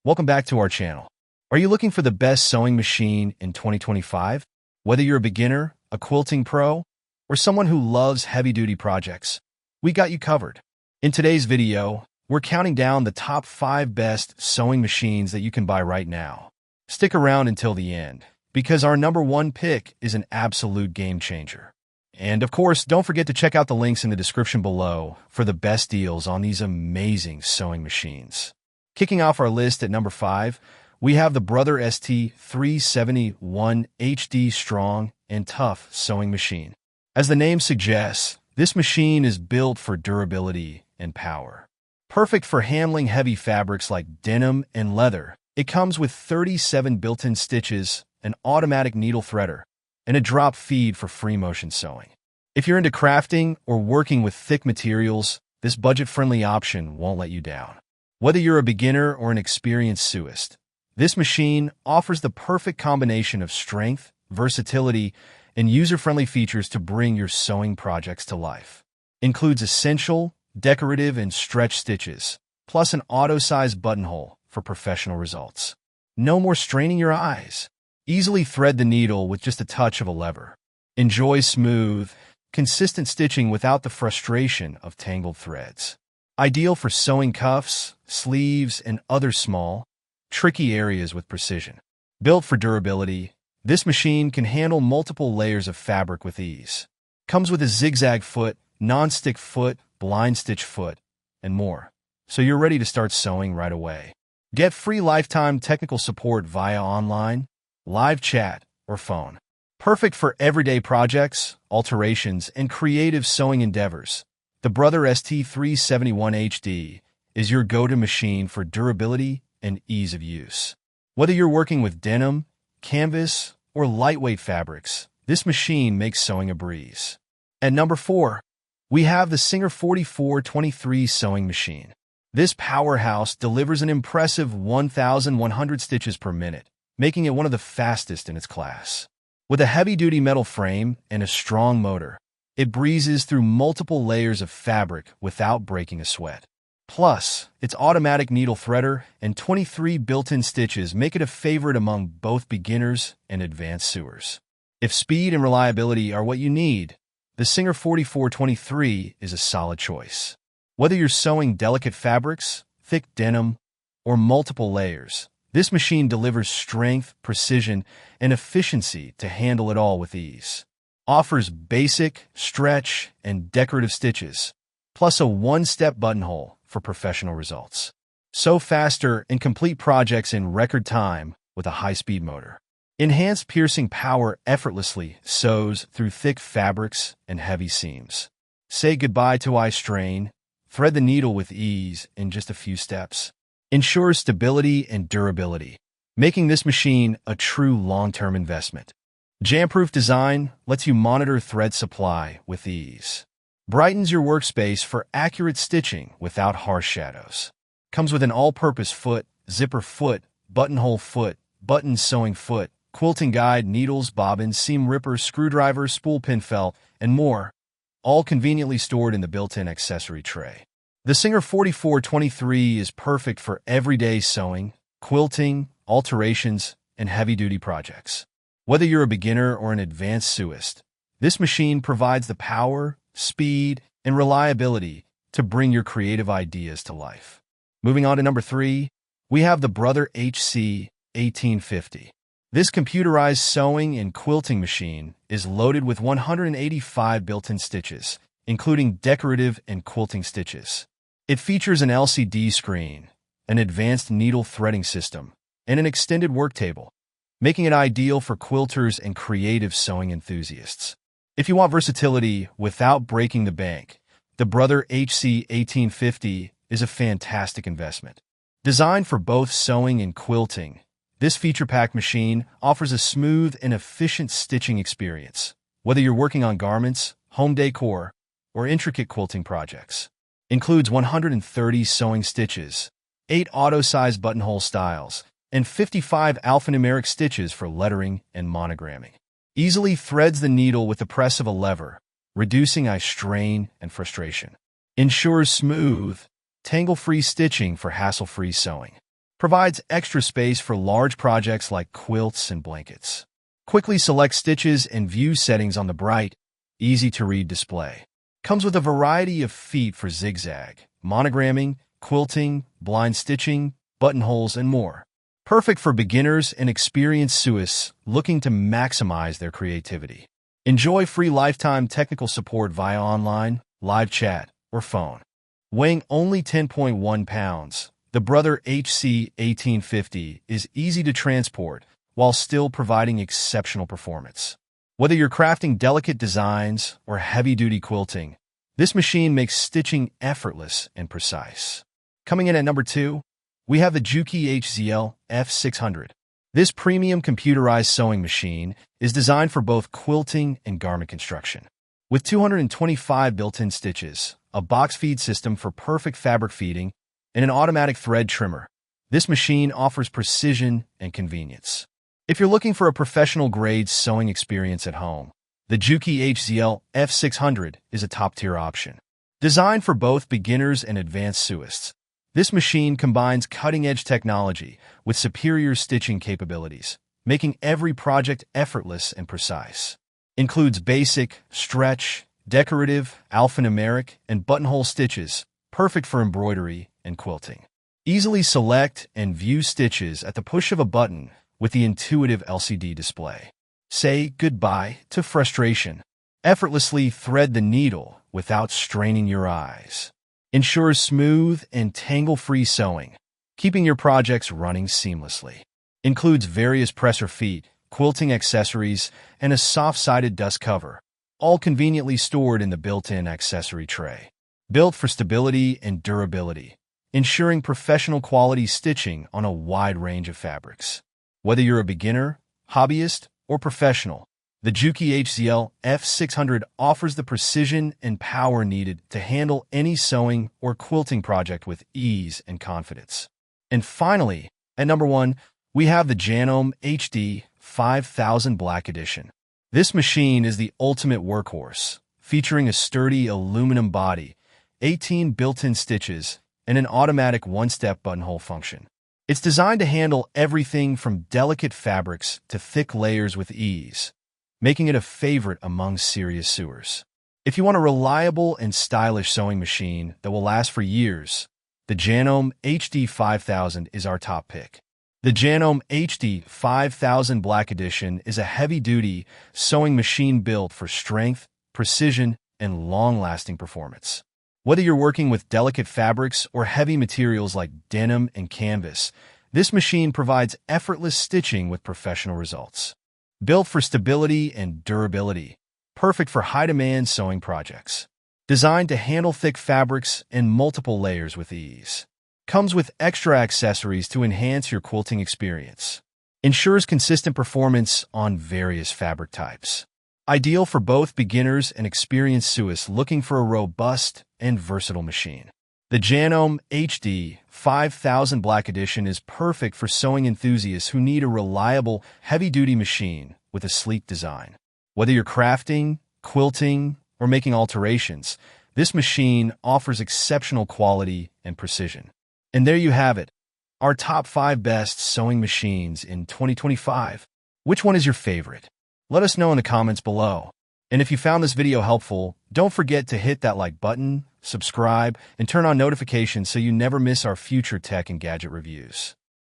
Welcome back to our channel. Are you looking for the best sewing machine in 2025? Whether you're a beginner, a quilting pro, or someone who loves heavy-duty projects, we got you covered. In today's video, we're counting down the top 5 best sewing machines that you can buy right now. Stick around until the end, because our number 1 pick is an absolute game changer. And of course, don't forget to check out the links in the description below for the best deals on these amazing sewing machines. Kicking off our list at number 5, we have the Brother ST371 HD Strong and Tough Sewing Machine. As the name suggests, this machine is built for durability and power. Perfect for handling heavy fabrics like denim and leather, it comes with 37 built-in stitches, an automatic needle threader, and a drop feed for free motion sewing. If you're into crafting or working with thick materials, this budget-friendly option won't let you down. Whether you're a beginner or an experienced sewist, this machine offers the perfect combination of strength, versatility, and user-friendly features to bring your sewing projects to life. Includes essential, decorative, and stretch stitches, plus an auto-size buttonhole for professional results. No more straining your eyes. Easily thread the needle with just a touch of a lever. Enjoy smooth, consistent stitching without the frustration of tangled threads. Ideal for sewing cuffs, sleeves, and other small, tricky areas with precision. Built for durability, this machine can handle multiple layers of fabric with ease. Comes with a zigzag foot, non-stick foot, blind stitch foot, and more, so you're ready to start sewing right away. Get free lifetime technical support via online, live chat, or phone. Perfect for everyday projects, alterations, and creative sewing endeavors. The Brother ST371 HD is your go-to machine for durability and ease of use. Whether you're working with denim, canvas, or lightweight fabrics, this machine makes sewing a breeze. At number 4, we have the Singer 4423 sewing machine. This powerhouse delivers an impressive 1,100 stitches per minute, making it one of the fastest in its class. With a heavy-duty metal frame and a strong motor, it breezes through multiple layers of fabric without breaking a sweat. Plus, its automatic needle threader and 23 built-in stitches make it a favorite among both beginners and advanced sewers. If speed and reliability are what you need, the Singer 4423 is a solid choice. Whether you're sewing delicate fabrics, thick denim, or multiple layers, this machine delivers strength, precision, and efficiency to handle it all with ease. Offers basic, stretch, and decorative stitches, plus a one-step buttonhole for professional results. Sew faster and complete projects in record time with a high-speed motor. Enhanced piercing power effortlessly sews through thick fabrics and heavy seams. Say goodbye to eye strain, thread the needle with ease in just a few steps. Ensures stability and durability, making this machine a true long-term investment. Jam-proof design lets you monitor thread supply with ease. Brightens your workspace for accurate stitching without harsh shadows. Comes with an all-purpose foot, zipper foot, buttonhole foot, button sewing foot, quilting guide, needles, bobbins, seam ripper, screwdriver, spool pin felt, and more, all conveniently stored in the built-in accessory tray. The Singer 4423 is perfect for everyday sewing, quilting, alterations, and heavy-duty projects. Whether you're a beginner or an advanced sewist, this machine provides the power, speed, and reliability to bring your creative ideas to life. Moving on to number 3, we have the Brother HC 1850. This computerized sewing and quilting machine is loaded with 185 built-in stitches, including decorative and quilting stitches. It features an LCD screen, an advanced needle threading system, and an extended work table, making it ideal for quilters and creative sewing enthusiasts. If you want versatility without breaking the bank, the Brother HC 1850 is a fantastic investment. Designed for both sewing and quilting, this feature-packed machine offers a smooth and efficient stitching experience, whether you're working on garments, home decor, or intricate quilting projects. Includes 130 sewing stitches, 8 auto-size buttonhole styles, and 55 alphanumeric stitches for lettering and monogramming. Easily threads the needle with the press of a lever, reducing eye strain and frustration. Ensures smooth, tangle-free stitching for hassle-free sewing. Provides extra space for large projects like quilts and blankets. Quickly select stitches and view settings on the bright, easy-to-read display. Comes with a variety of feet for zigzag, monogramming, quilting, blind stitching, buttonholes, and more. Perfect for beginners and experienced sewists looking to maximize their creativity. Enjoy free lifetime technical support via online, live chat, or phone. Weighing only 10.1 pounds, the Brother HC 1850 is easy to transport while still providing exceptional performance. Whether you're crafting delicate designs or heavy-duty quilting, this machine makes stitching effortless and precise. Coming in at number 2, we have the Juki HZL F600. This premium computerized sewing machine is designed for both quilting and garment construction. With 225 built-in stitches, a box feed system for perfect fabric feeding, and an automatic thread trimmer, this machine offers precision and convenience. If you're looking for a professional-grade sewing experience at home, the Juki HZL F600 is a top-tier option. Designed for both beginners and advanced sewists, this machine combines cutting-edge technology with superior stitching capabilities, making every project effortless and precise. Includes basic, stretch, decorative, alphanumeric, and buttonhole stitches, perfect for embroidery and quilting. Easily select and view stitches at the push of a button with the intuitive LCD display. Say goodbye to frustration. Effortlessly thread the needle without straining your eyes. Ensures smooth and tangle-free sewing, keeping your projects running seamlessly. Includes various presser feet, quilting accessories, and a soft-sided dust cover, all conveniently stored in the built-in accessory tray. Built for stability and durability, ensuring professional quality stitching on a wide range of fabrics. Whether you're a beginner, hobbyist, or professional, the Juki HZL F600 offers the precision and power needed to handle any sewing or quilting project with ease and confidence. And finally, at number 1, we have the Janome HD 5000 Black Edition. This machine is the ultimate workhorse, featuring a sturdy aluminum body, 18 built-in stitches, and an automatic one-step buttonhole function. It's designed to handle everything from delicate fabrics to thick layers with ease, making it a favorite among serious sewers. If you want a reliable and stylish sewing machine that will last for years, the Janome HD 5000 is our top pick. The Janome HD 5000 Black Edition is a heavy-duty sewing machine built for strength, precision, and long-lasting performance. Whether you're working with delicate fabrics or heavy materials like denim and canvas, this machine provides effortless stitching with professional results. Built for stability and durability, perfect for high-demand sewing projects. Designed to handle thick fabrics and multiple layers with ease. Comes with extra accessories to enhance your quilting experience. Ensures consistent performance on various fabric types. Ideal for both beginners and experienced sewists looking for a robust and versatile machine. The Janome HD 5000 Black Edition is perfect for sewing enthusiasts who need a reliable, heavy-duty machine with a sleek design. Whether you're crafting, quilting, or making alterations, this machine offers exceptional quality and precision. And there you have it, our top 5 best sewing machines in 2025. Which one is your favorite? Let us know in the comments below. And if you found this video helpful, don't forget to hit that like button, subscribe, and turn on notifications so you never miss our future tech and gadget reviews.